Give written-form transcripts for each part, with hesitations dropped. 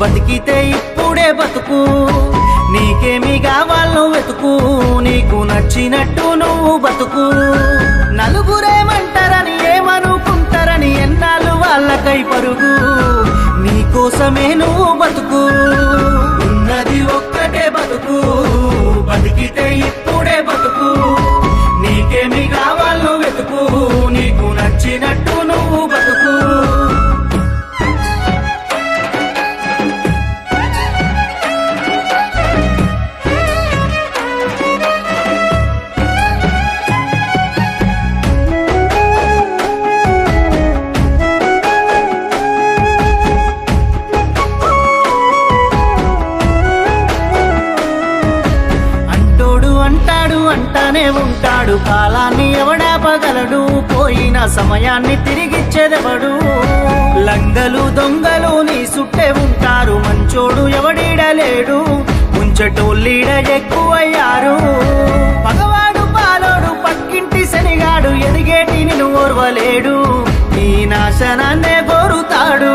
బతికితే ఇప్పుడే బతుకు, నీకేమి కావాలో వెతుకు, నీకు నచ్చినట్టు నువ్వు బతుకు. నలుగురేమంటారని ఏమనుకుంటారని ఎన్నాళ్ళు వాళ్ళకై పరుగు, నీకోసమే నువ్వు బతుకు. ఉన్నది ఒక్కటే బతుకు, బతికితే ఇప్పుడే బతుకు, నీకేమి కావాలో వెతుకు, నీకు నచ్చినట్టు నువ్వు బతుకు. అంటానే ఉంటాడు, కాలాన్ని ఎవడాపగలడు, పోయిన సమయాన్ని తిరిగిచ్చేదెవడు. లంగలు దొంగలు నీ సుట్టే ఉంటారు, మంచోడు ఎవడీడలేడు, ముంచటోళ్ళీడ ఎక్కువయ్యారు. పగవాడు పాలోడు పక్కింటి శనిగాడు, ఎదిగేటి నిన్ను ఓర్వలేడు, నీ నాశనాన్నే కోరుతాడు.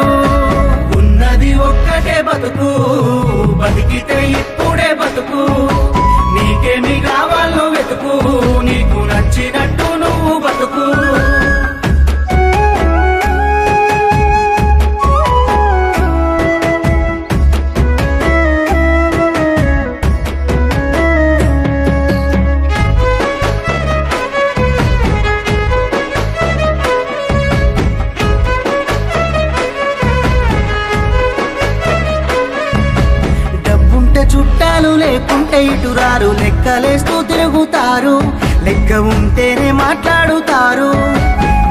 ఉన్నది ఒక్కటే బతుకు, బతికితే ఇప్పుడే బతుకు, నీకేమి కావాలో వెతుకు, నీకు నచ్చినట్టు నువ్వు బతుకు. చుట్టాలు లేకుంటే ఇటురారు, లెక్కలేస్తూ తిరుగుతారు, లెక్క ఉంటేనే మాట్లాడుతారు.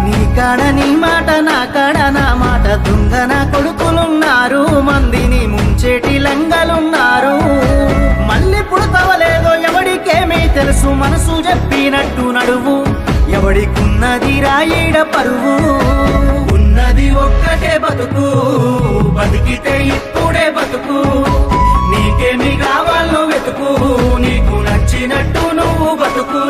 నీ కాడ నీ మాట, నా కాడ నా మాట, దొంగ నా కొడుకులున్నారు, మందిని ముంచేటి లంగలున్నారు. మళ్ళీ పుడతవలేదో ఎవడికేమీ తెలుసు, మనసు చెప్పినట్టు నడువు, ఎవడికున్నది రాయిడ పరువు. ఉన్నది ఒక్కటే బతుకు, బతికితే ఇప్పుడే బతుకు, నీకేమి కావాలో వెతుకు, నీకు నచ్చినట్టు నువ్వు బతుకు.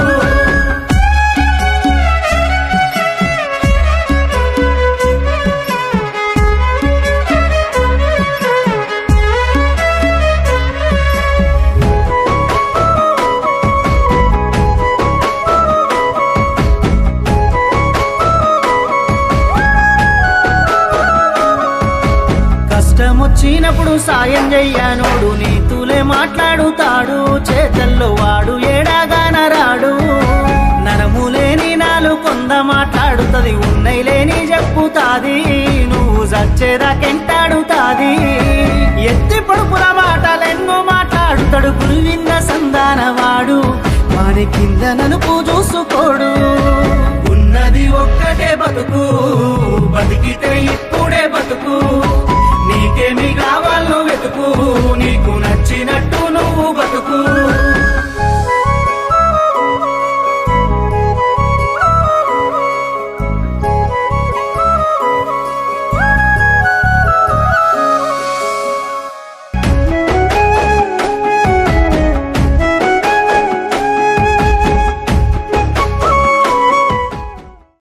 వచ్చినప్పుడు సాయం చెయ్యనోడు నీతులే మాట్లాడుతాడు, చేతల్లో వాడు ఏడాగానరాడు. నరములేని నాలు కొంద మాట్లాడుతుంది, ఉన్నై లేని చెప్పుతాది, నువ్వు చచ్చేదాకెంటాడుతాది. ఎత్తి పొడుపుల మాటలెన్నో మాట్లాడుతాడు, గురువింద సంధానవాడు, వాని కింద నలుపు చూసుకో